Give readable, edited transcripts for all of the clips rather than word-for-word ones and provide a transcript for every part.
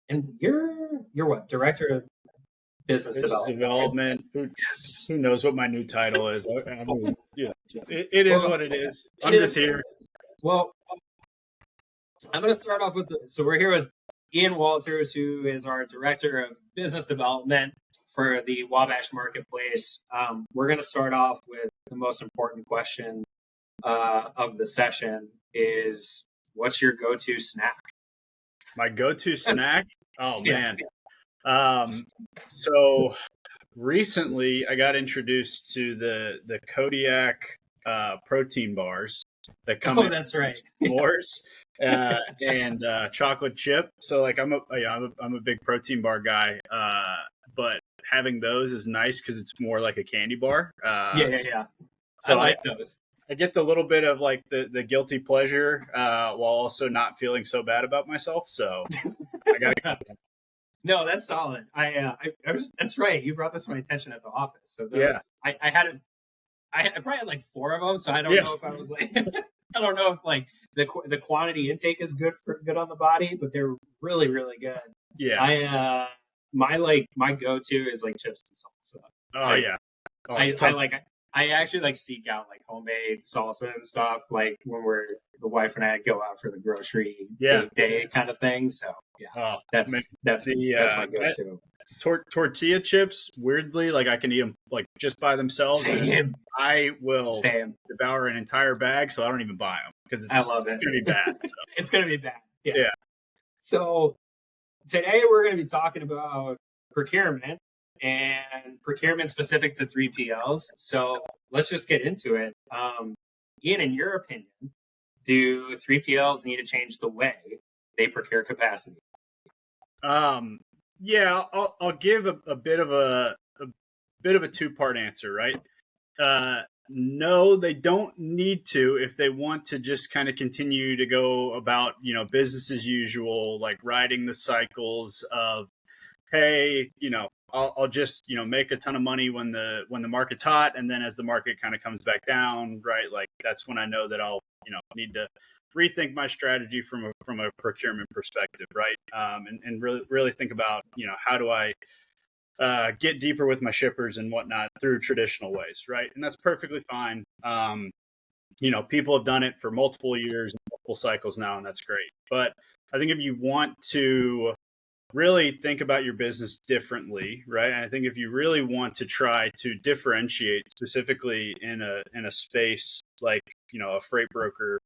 And you're what? Director of Business Business Development, right? development. Yes. Who knows what my new title is? I mean, it is Well, what it is. it I'm just is. here. Well, I'm going to start off with so we're here with Ian Walters, who is our Director of Business Development for the Wabash Marketplace. We're going to start off with the most important question of the session is what's your go-to snack? My go-to snack? Oh Yeah. man. So recently I got introduced to the Kodiak protein bars that come Oh, in that's right. s'mores and chocolate chip. So like I'm a big protein bar guy, but having those is nice because it's more like a candy bar. Yeah. I So like those. I get the little bit of like the guilty pleasure while also not feeling so bad about myself. So I got No, that's solid. I was that's right. You brought this to my attention at the office. So yeah those I probably had like four of them. So I don't yeah know if I was like I don't know if like the quantity intake is good on the body, but they're really good. yeah. My go to is like chips and salsa. Oh Like yeah. Oh, I, it's I tough. like I actually like seek out like homemade salsa and stuff like when the wife and I go out for the grocery Yeah. date day kind of thing. So yeah, Oh, man, that's the my go-to. tortilla chips. Weirdly, like I can eat them like just by themselves, and Same, I will same. devour an entire bag. So I don't even buy them because I it's love it's it. gonna be bad. So It's gonna be bad. Yeah. yeah. So today we're going to be talking about procurement and procurement specific to 3PLs. So let's just get into it. Ian, in your opinion, do 3PLs need to change the way they procure capacity? Yeah, I'll give a bit of a two-part answer, right? No, they don't need to if they want to just kind of continue to go about, business as usual, like riding the cycles of, hey, I'll just, make a ton of money when the market's hot. And then as the market kind of comes back down, right, like that's when I know that I'll, need to rethink my strategy from a procurement perspective, right? And really think about, how do I get deeper with my shippers and whatnot through traditional ways, right? And that's perfectly fine. People have done it for multiple years and multiple cycles now, and that's great. But I think if you want to really think about your business differently, right? And I think if you really want to try to differentiate specifically in a space like, a freight broker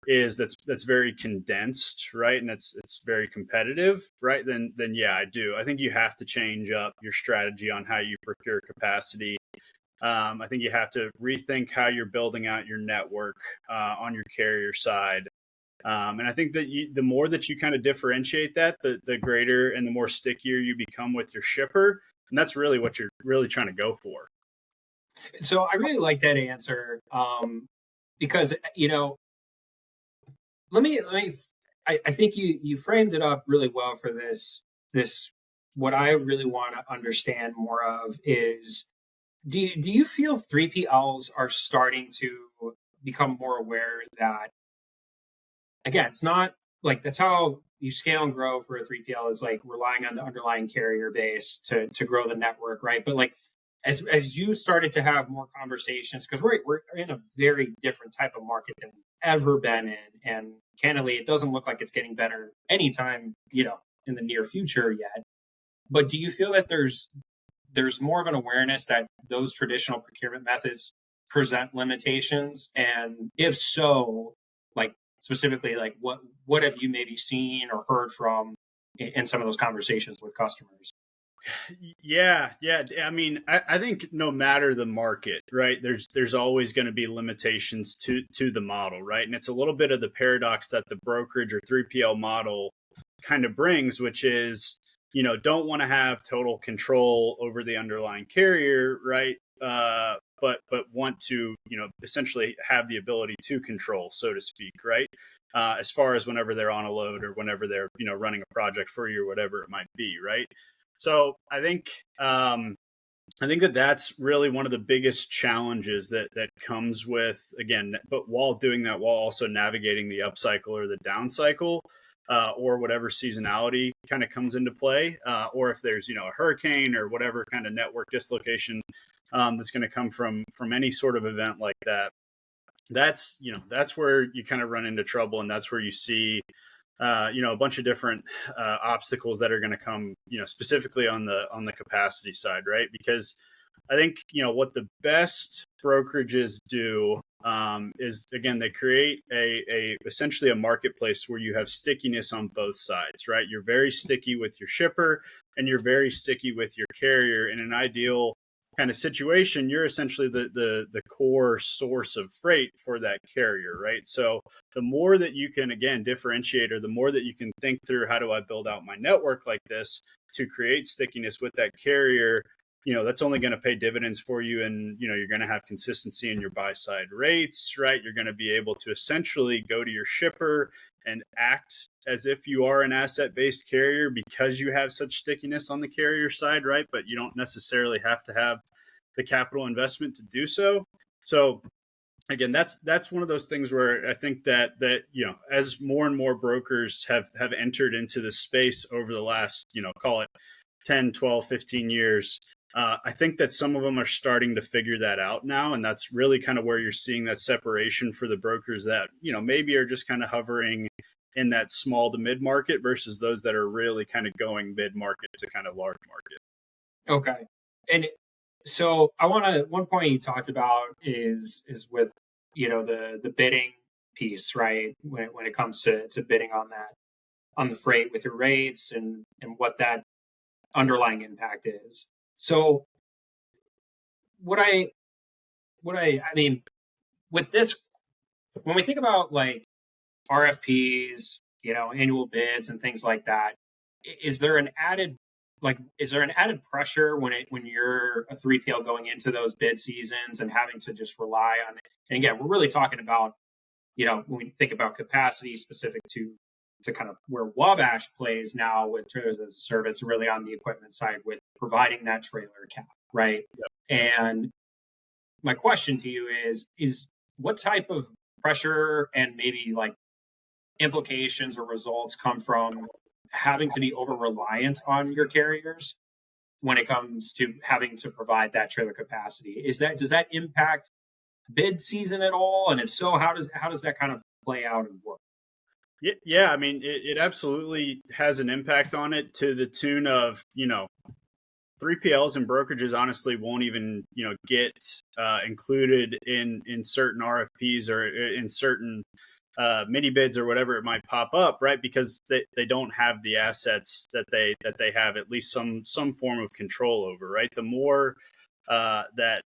is that's very condensed, right? And it's very competitive, right? Then yeah, I do. I think you have to change up your strategy on how you procure capacity. I think you have to rethink how you're building out your network on your carrier side. And I think that the more that you kind of differentiate that, the greater and the more stickier you become with your shipper. And that's really what you're really trying to go for. So I really like that answer because let me I think you framed it up really well for this what I really want to understand more of is do you feel 3PLs are starting to become more aware that again it's not like that's how you scale and grow for a 3PL is like relying on the underlying carrier base to grow the network, right? But like as you started to have more conversations because we're in a very different type of market than we've ever been in, and candidly it doesn't look like it's getting better anytime in the near future yet. But do you feel that there's more of an awareness that those traditional procurement methods present limitations, and if so, like specifically like what have you maybe seen or heard from in some of those conversations with customers? Yeah. I mean, I think no matter the market, right, there's always going to be limitations to the model, right? And it's a little bit of the paradox that the brokerage or 3PL model kind of brings, which is, don't want to have total control over the underlying carrier, right? But want to, essentially have the ability to control, so to speak, right? As far as whenever they're on a load or whenever they're, running a project for you or whatever it might be, right? So I think that that's really one of the biggest challenges that comes with, again, but while doing that, while also navigating the upcycle or the down cycle, or whatever seasonality kind of comes into play, or if there's a hurricane or whatever kind of network dislocation that's going to come from any sort of event like that. That's where you kind of run into trouble, and that's where you see a bunch of different obstacles that are going to come, specifically on the capacity side, right? Because I think what the best brokerages do is, again, they create a essentially a marketplace where you have stickiness on both sides, right? You're very sticky with your shipper, and you're very sticky with your carrier. In an ideal kind of situation, you're essentially the core source of freight for that carrier, right? So the more that you can, again, differentiate, or the more that you can think through, how do I build out my network like this to create stickiness with that carrier, that's only going to pay dividends for you. And, you're going to have consistency in your buy side rates, right? You're going to be able to essentially go to your shipper and act as if you are an asset-based carrier because you have such stickiness on the carrier side, right? But you don't necessarily have to have the capital investment to do so. So again, that's one of those things where I think that as more and more brokers have entered into the space over the last, call it 10, 12, 15 years, I think that some of them are starting to figure that out now. And that's really kind of where you're seeing that separation for the brokers that, maybe are just kind of hovering in that small to mid market versus those that are really kind of going mid market to kind of large market. Okay. And so one point you talked about is with, the bidding piece, right? When it comes to bidding on the freight with your rates and what that underlying impact is. So I mean, with this, when we think about like RFPs, annual bids and things like that, is there an added pressure when you're a 3PL going into those bid seasons and having to just rely on it? And again, we're really talking about, when we think about capacity specific to kind of where Wabash plays now with trailers as a service, really on the equipment side with providing that trailer cap, right? Yep. And my question to you is what type of pressure and maybe like implications or results come from having to be over reliant on your carriers when it comes to having to provide that trailer capacity? Does that impact bid season at all? And if so, how does that kind of play out and work? Yeah, I mean, it absolutely has an impact on it to the tune of, 3PLs and brokerages honestly won't even, get included in certain RFPs or in certain mini bids or whatever it might pop up, right? Because they don't have the assets that they have at least some form of control over, right? The more that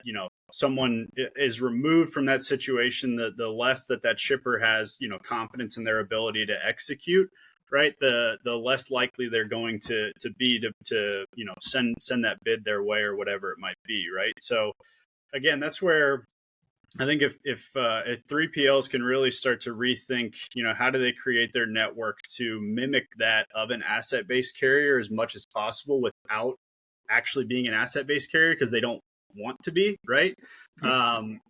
someone is removed from that situation, the less that shipper has confidence in their ability to execute, right? The less likely they're going to be to send that bid their way or whatever it might be, right? So again, that's where I think if 3PLs can really start to rethink, how do they create their network to mimic that of an asset-based carrier as much as possible without actually being an asset-based carrier, because they don't want to be, right?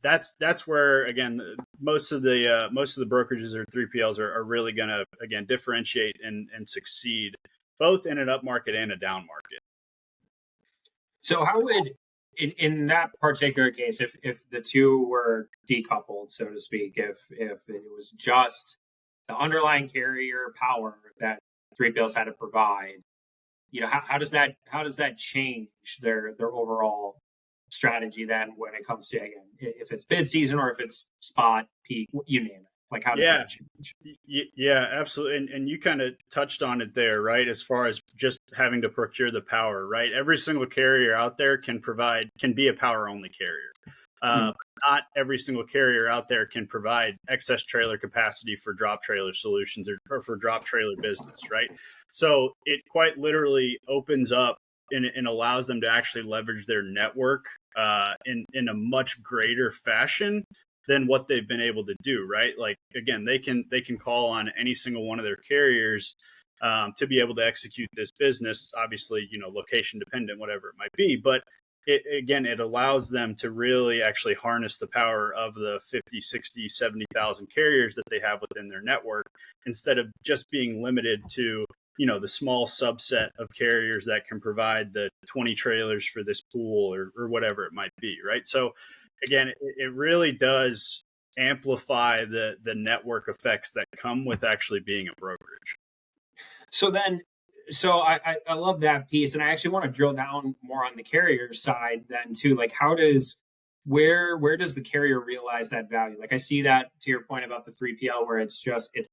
That's where, again, most of the brokerages or 3PLs are really going to, again, differentiate and succeed both in an up market and a down market. So how would, in that particular case, if the two were decoupled, so to speak, if it was just the underlying carrier power that 3PLs had to provide, how does that change their overall strategy then when it comes to, again, if it's bid season or if it's spot, peak, you name it? Like, how does that change? Yeah, absolutely. And you kind of touched on it there, right? As far as just having to procure the power, right? Every single carrier out there can be a power only carrier. Not every single carrier out there can provide excess trailer capacity for drop trailer solutions or for drop trailer business, right? So it quite literally opens up and allows them to actually leverage their network in a much greater fashion than what they've been able to do, right? Like, again, they can call on any single one of their carriers to be able to execute this business, obviously, location dependent, whatever it might be. But it allows them to really actually harness the power of the 50, 60, 70,000 carriers that they have within their network, instead of just being limited to, the small subset of carriers that can provide the 20 trailers for this pool, or whatever it might be. Right. So again, it really does amplify the network effects that come with actually being a brokerage. So then, I love that piece, and I actually want to drill down more on the carrier side then too. Like, how does where does the carrier realize that value? Like, I see that to your point about the 3PL, where it's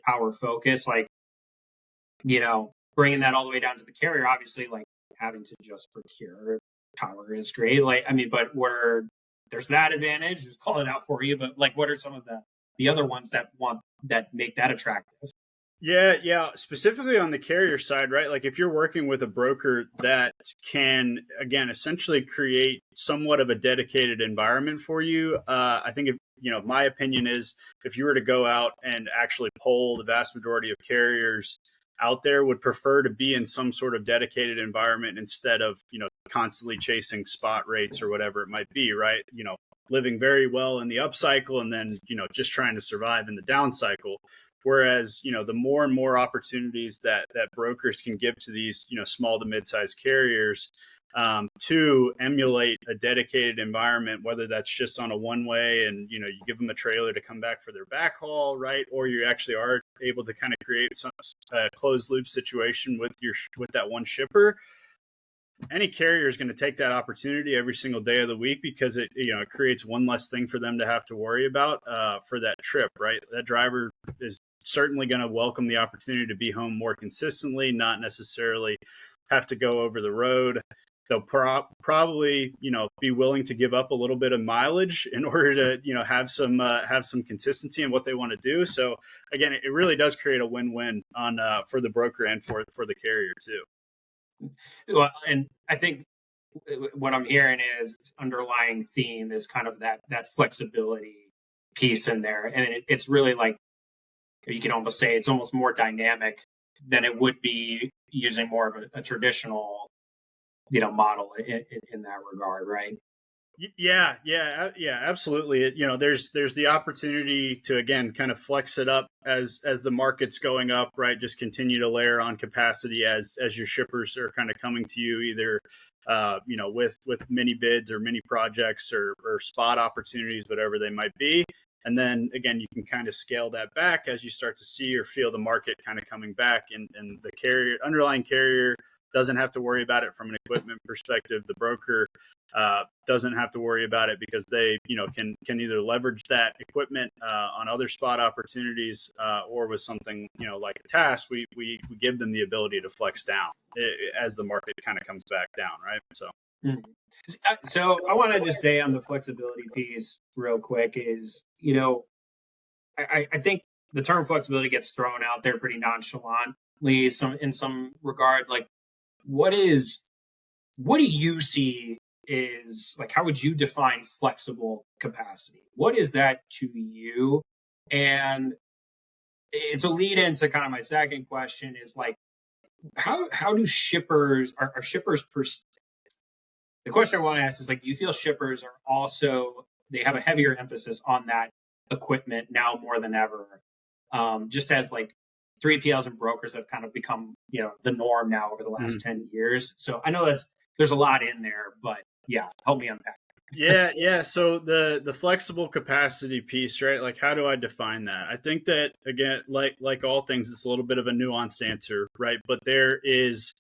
power focus. Like, bringing that all the way down to the carrier. Obviously, like having to just procure power is great. Like, I mean, but there's that advantage. Just call it out for you. But like, what are some of the other ones that make that attractive? Yeah. Specifically on the carrier side, right? Like if you're working with a broker that can, again, essentially create somewhat of a dedicated environment for you, I think, my opinion is, if you were to go out and actually poll, the vast majority of carriers out there would prefer to be in some sort of dedicated environment instead of, constantly chasing spot rates or whatever it might be, right? Living very well in the upcycle and then, just trying to survive in the down cycle. Whereas, the more and more opportunities that brokers can give to these, small to mid-sized carriers, to emulate a dedicated environment, whether that's just on a one-way and, you give them a trailer to come back for their backhaul, right? Or you actually are able to kind of create some closed loop situation with that one shipper. Any carrier is going to take that opportunity every single day of the week, because it creates one less thing for them to have to worry about for that trip, right? That driver is certainly going to welcome the opportunity to be home more consistently, not necessarily have to go over the road. They'll probably be willing to give up a little bit of mileage in order to have some consistency in what they want to do. So again, it really does create a win-win on for the broker and for the carrier too. Well, and I think what I'm hearing is underlying theme is kind of that flexibility piece in there, and it's really like, you can almost say it's almost more dynamic than it would be using more of a traditional model in that regard, right? Yeah, absolutely. There's the opportunity to, again, kind of flex it up as the market's going up, right? Just continue to layer on capacity as your shippers are kind of coming to you, either with mini bids or mini projects or spot opportunities, whatever they might be. And then again, you can kind of scale that back as you start to see or feel the market kind of coming back, and the underlying carrier doesn't have to worry about it from an equipment perspective. The broker doesn't have to worry about it, because they can either leverage that equipment on other spot opportunities, or with something like a task, we give them the ability to flex down as the market kind of comes back down, right? So. Mhm. So I want to just say on the flexibility piece real quick is, I think the term flexibility gets thrown out there pretty nonchalantly, in some regard. Like, what do you see is, like, how would you define flexible capacity? What is that to you? And it's a lead into kind of my second question is, like, how do shippers are shippers the question I want to ask is, like, do you feel shippers are also, they have a heavier emphasis on that equipment now more than ever? Just as like 3PLs and brokers have kind of become, the norm now over the last 10 years. So I know there's a lot in there, but yeah, help me unpack. Yeah. So the flexible capacity piece, right? Like, how do I define that? I think that, again, like all things, it's a little bit of a nuanced answer, right? But there's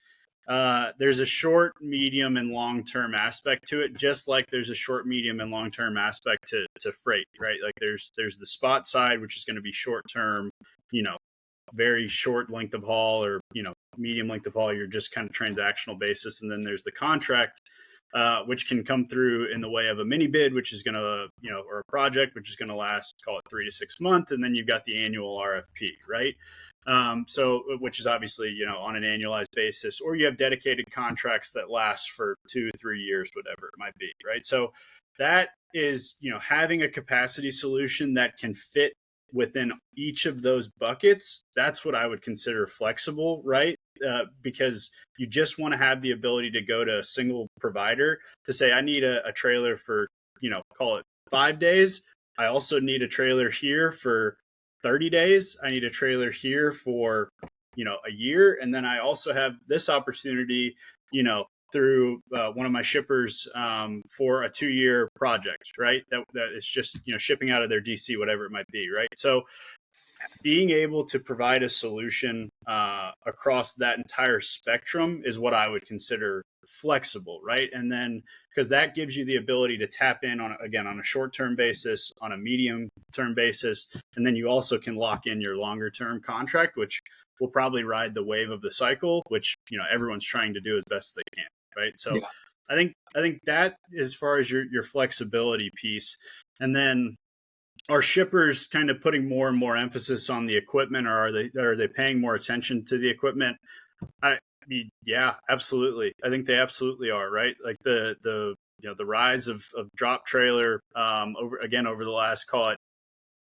a short, medium, and long term aspect to it, just like there's a short, medium, and long term aspect to freight, right? Like there's the spot side, which is going to be short term, very short length of haul, or medium length of haul, you're just kind of transactional basis. And then there's the contract, which can come through in the way of a mini bid, which is going to, or a project, which is going to last, call it 3 to 6 months. And then you've got the annual RFP, right? So, which is obviously, on an annualized basis, or you have dedicated contracts that last for 2-3 years, whatever it might be, right? So that is, having a capacity solution that can fit within each of those buckets, that's what I would consider flexible, right? Because you just want to have the ability to go to a single provider to say, I need a trailer for, call it 5 days. I also need a trailer here for 30 days. I need a trailer here for, a year. And then I also have this opportunity, through one of my shippers for a 2-year project, right? That is just, shipping out of their DC, whatever it might be, right? So being able to provide a solution across that entire spectrum is what I would consider flexible, right? And then because that gives you the ability to tap in on a short-term basis, on a medium-term basis, and then you also can lock in your longer-term contract, which will probably ride the wave of the cycle, which everyone's trying to do as best they can, right? So Yeah. I think that as far as your flexibility piece, and then are shippers kind of putting more and more emphasis on the equipment, or are they paying more attention to the equipment? I mean, yeah, absolutely. I think they absolutely are, right? Like the rise of drop trailer over the last, call it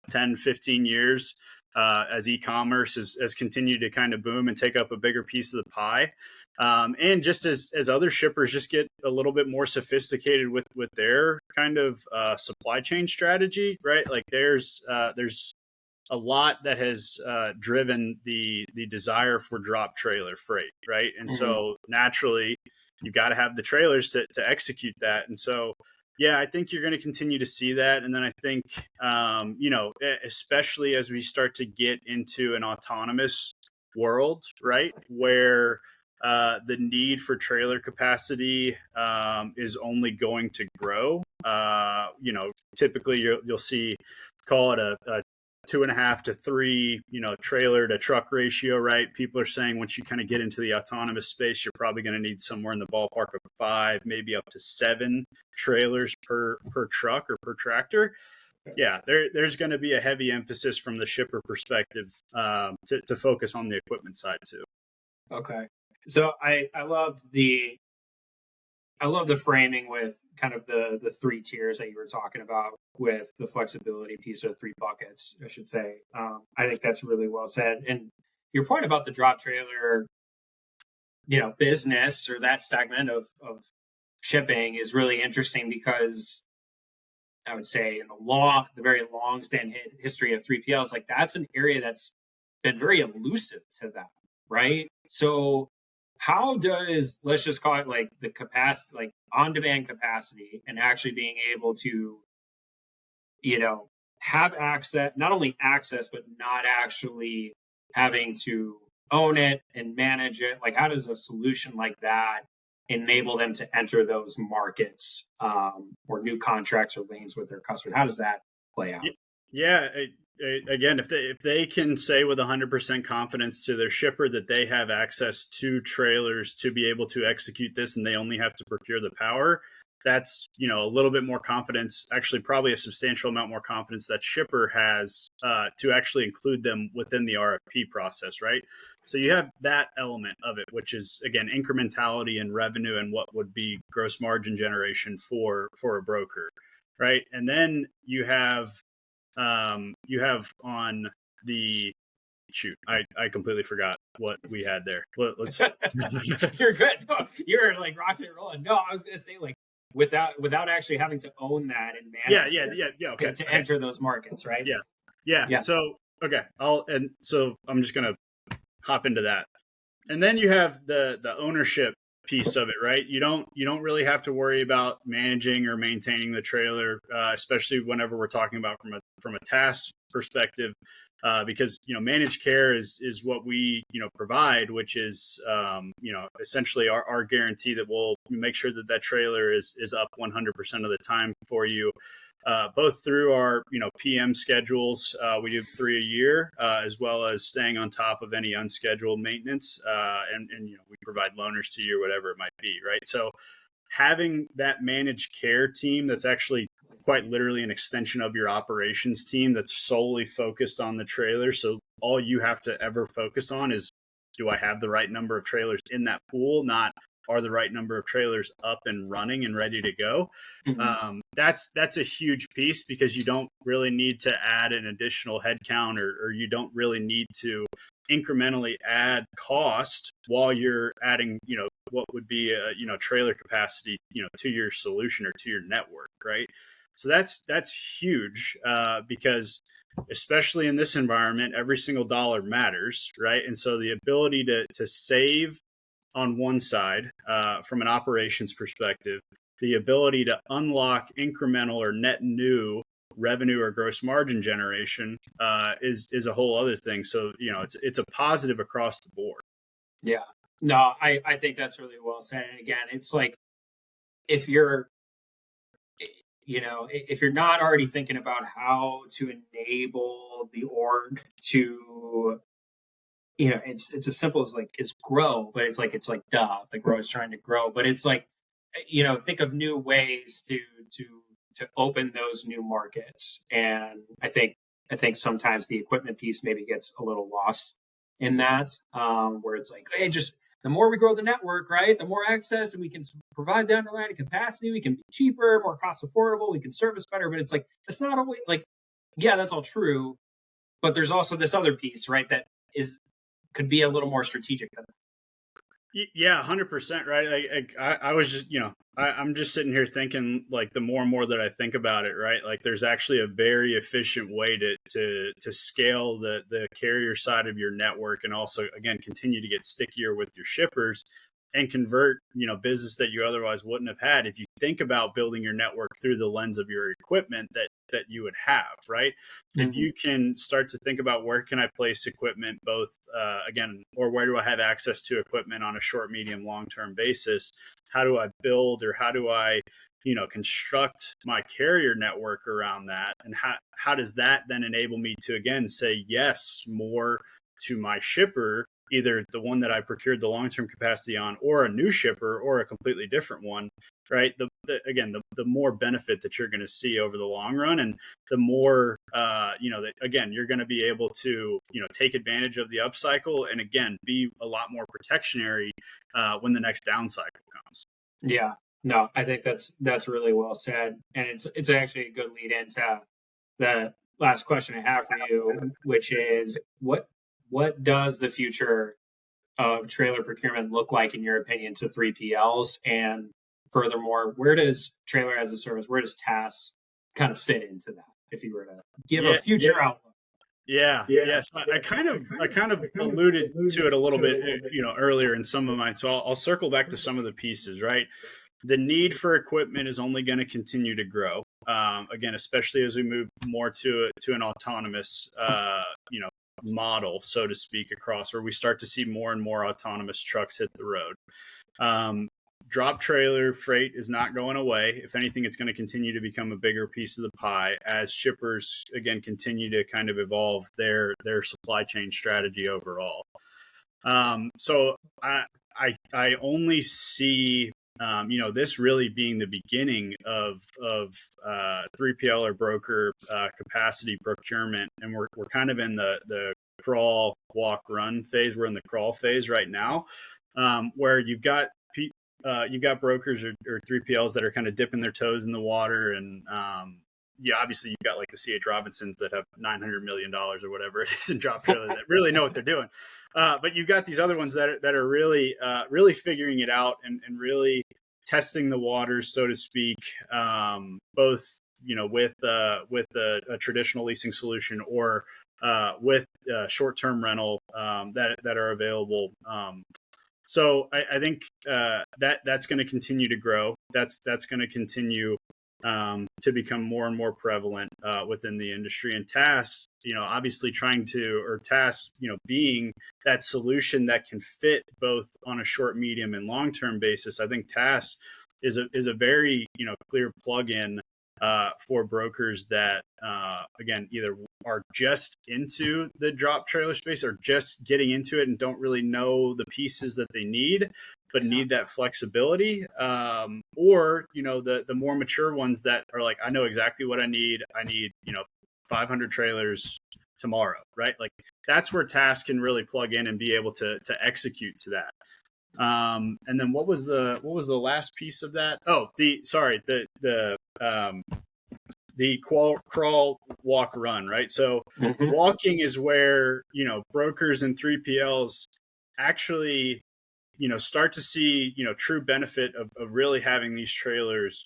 10, 15 years, as e-commerce has continued to kind of boom and take up a bigger piece of the pie. And just as other shippers just get a little bit more sophisticated with their kind of supply chain strategy, right? Like there's a lot that has driven the desire for drop trailer freight, right? And so naturally, you've got to have the trailers to execute that. And so, yeah, I think you're going to continue to see that. And then I think, especially as we start to get into an autonomous world, right, where the need for trailer capacity is only going to grow. Typically you'll see, call it a 2.5 to 3, trailer to truck ratio, right? People are saying once you kind of get into the autonomous space, you're probably going to need somewhere in the ballpark of 5, maybe up to 7 trailers per truck or per tractor. Yeah, there's going to be a heavy emphasis from the shipper perspective to focus on the equipment side too. Okay. So I love the framing with kind of the 3 tiers that you were talking about with the flexibility piece, or 3 buckets, I should say. I think that's really well said. And your point about the drop trailer, business, or that segment of shipping, is really interesting, because I would say in the very long standing history of 3PLs, like that's an area that's been very elusive to them, right? So how does, let's just call it like the capacity, like on demand capacity, and actually being able to, have access, not only access, but not actually having to own it and manage it? Like, how does a solution like that enable them to enter those markets, or new contracts or lanes with their customers? How does that play out? Yeah. Again, if they can say with 100% confidence to their shipper that they have access to trailers to be able to execute this, and they only have to procure the power, that's a little bit more confidence, actually probably a substantial amount more confidence that shipper has to actually include them within the RFP process, right? So you have that element of it, which is again incrementality and revenue and what would be gross margin generation for a broker, right? And then you have on the shoot, I completely forgot what we had there. Let's You're good. No, you're like rocking and rolling. No, I was gonna say, like, without actually having to own that and manage yeah. Okay. to enter those markets, right? Yeah. So okay, so I'm just gonna hop into that, and then you have the ownership piece of it, right? You don't really have to worry about managing or maintaining the trailer, especially whenever we're talking about from a task perspective, because managed care is what we provide, which is essentially our guarantee that we'll make sure that trailer is up 100% of the time for you. Both through our PM schedules, we do 3 a year, as well as staying on top of any unscheduled maintenance, and we provide loaners to you, or whatever it might be, right? So having that managed care team that's actually quite literally an extension of your operations team that's solely focused on the trailer. So all you have to ever focus on is, do I have the right number of trailers in that pool? Not are the right number of trailers up and running and ready to go. That's a huge piece, because you don't really need to add an additional headcount, or you don't really need to incrementally add cost while you're adding, what would be a, trailer capacity, to your solution or to your network, right? So that's huge, because especially in this environment, every single dollar matters, right? And so the ability to save on one side, from an operations perspective, the ability to unlock incremental or net new revenue or gross margin generation, is a whole other thing. So it's a positive across the board. Yeah. No, I think that's really well said. And again, it's like, if you're if you're not already thinking about how to enable the org to, it's as simple as like, is grow, but it's like duh, the grow is trying to grow, but it's like, think of new ways to to open those new markets. And I think sometimes the equipment piece maybe gets a little lost in that, where it's like, hey, just the more we grow the network, right, the more access, and we can provide the underlying capacity, we can be cheaper, more cost affordable, we can service better. But it's like, it's not always like, yeah, that's all true, but there's also this other piece, right, that is could be a little more strategic than that. Yeah, 100%. Right. I was just, I'm just sitting here thinking, like, the more and more that I think about it, right, like, there's actually a very efficient way to scale the carrier side of your network, and also, again, continue to get stickier with your shippers and convert, business that you otherwise wouldn't have had if you think about building your network through the lens of your equipment that you would have, right? If you can start to think about, where can I place equipment, both, again, or where do I have access to equipment on a short, medium, long-term basis? How do I build, or how do I, construct my carrier network around that? And how does that then enable me to, again, say yes more to my shipper, either the one that I procured the long-term capacity on, or a new shipper, or a completely different one, right? The more benefit that you're going to see over the long run, and the more, that, again, you're going to be able to, take advantage of the upcycle, and, again, be a lot more protectionary, when the next down cycle comes. Yeah. No, I think that's really well said. And it's actually a good lead into the last question I have for you, which is, what does the future of trailer procurement look like, in your opinion, to 3PLs? And furthermore, where does trailer as a service, where does TaaS kind of fit into that, if you were to give a future outlook? Yeah. Yes. I kind of alluded to it a little bit, earlier in some of mine. So I'll circle back to some of the pieces, right? The need for equipment is only going to continue to grow. Again, especially as we move more to an autonomous, model, so to speak, across, where we start to see more and more autonomous trucks hit the road. Drop trailer freight is not going away. If anything, it's going to continue to become a bigger piece of the pie, as shippers, again, continue to kind of evolve their supply chain strategy overall. So I only see, this really being the beginning of 3PL or broker, capacity procurement, and we're kind of in the crawl, walk, run phase. We're in the crawl phase right now, where you've got brokers or 3PLs that are kind of dipping their toes in the water, and obviously you've got like the CH Robinsons that have $900 million or whatever it is in drop trailer that really know what they're doing. But you've got these other ones that are really, really figuring it out, and really testing the waters, so to speak, both, with a traditional leasing solution, or with short-term rental, that are available. So I think that's going to continue to grow. That's going to continue to become more and more prevalent within the industry. And TaaS, obviously TaaS, being that solution that can fit both on a short, medium, and long-term basis. I think TaaS is a very, clear plug-in for brokers that, again, either are just into the drop trailer space, or just getting into it and don't really know the pieces that they need, but need that flexibility. Or, the more mature ones that are like, I know exactly what I need. I need, 500 trailers tomorrow, right? Like, that's where TaaS can really plug in and be able to execute to that. And then what was the last piece of that? Oh, the crawl, walk, run, right? So Mm-hmm. walking is where, brokers and 3PLs actually, start to see, true benefit of really having these trailers,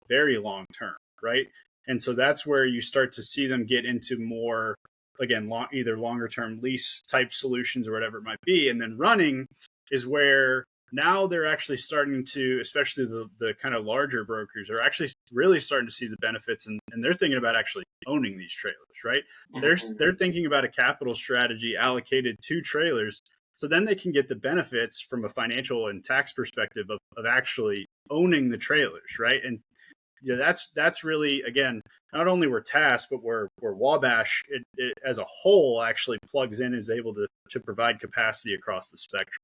very long term, right? And so that's where you start to see them get into more, again, either longer term lease type solutions or whatever it might be. And then running is where now they're actually starting to, especially the kind of larger brokers, are actually really starting to see the benefits, and they're thinking about actually owning these trailers, right? They're thinking about a capital strategy allocated to trailers, so then they can get the benefits from a financial and tax perspective of actually owning the trailers, right? And that's really, again, not only where Tache, but where Wabash as a whole actually plugs in, is able to provide capacity across the spectrum.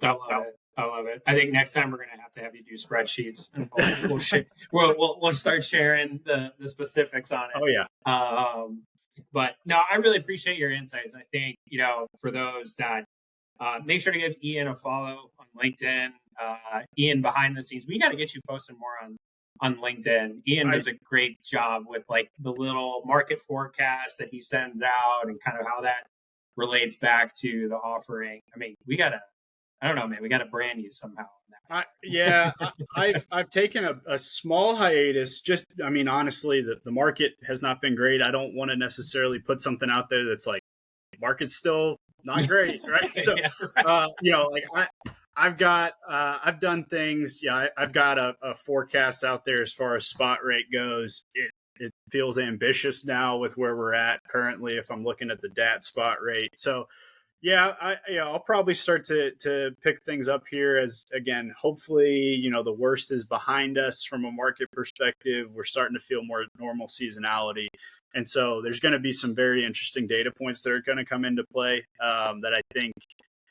I love it. I love it. I think next time we're going to have you do spreadsheets, and we'll start sharing the specifics on it. Oh yeah. But no, I really appreciate your insights. I think, for those that make sure to give Ian a follow on LinkedIn. Ian behind the scenes, we got to get you posting more on LinkedIn. Ian does a great job with like the little market forecast that he sends out and kind of how that relates back to the offering. I mean, I don't know, man. We got to brand you somehow. I've taken a small hiatus. Honestly, the market has not been great. I don't want to necessarily put something out there that's like, market's still not great, right? So, right. I've done things. Yeah, I've got a forecast out there as far as spot rate goes. It feels ambitious now with where we're at currently, if I'm looking at the DAT spot rate. So, yeah, I'll probably start to pick things up here as, again, hopefully, the worst is behind us from a market perspective. We're starting to feel more normal seasonality. And so there's going to be some very interesting data points that are going to come into play, that I think,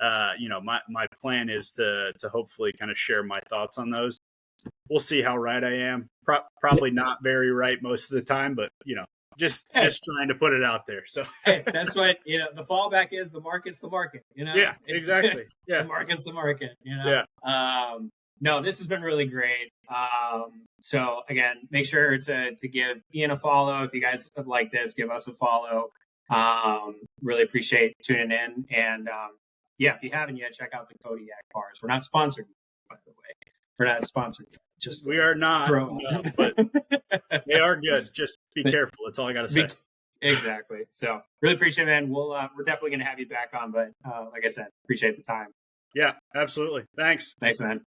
my plan is to hopefully kind of share my thoughts on those. We'll see how right I am. Probably not very right most of the time, but, just trying to put it out there. So hey, that's what, the fallback is. The market's the market, Yeah, exactly. Yeah. The market's the market, Yeah. No, this has been really great. So again, make sure to give Ian a follow. If you guys like this, give us a follow. Really appreciate tuning in. And if you haven't yet, check out the Kodiak bars. We're not sponsored, by the way. We're not sponsored yet. Just we are not, but they are good. Just be careful. That's all I got to say. Exactly. So really appreciate it, man. We're definitely going to have you back on, but like I said, appreciate the time. Yeah, absolutely. Thanks, man.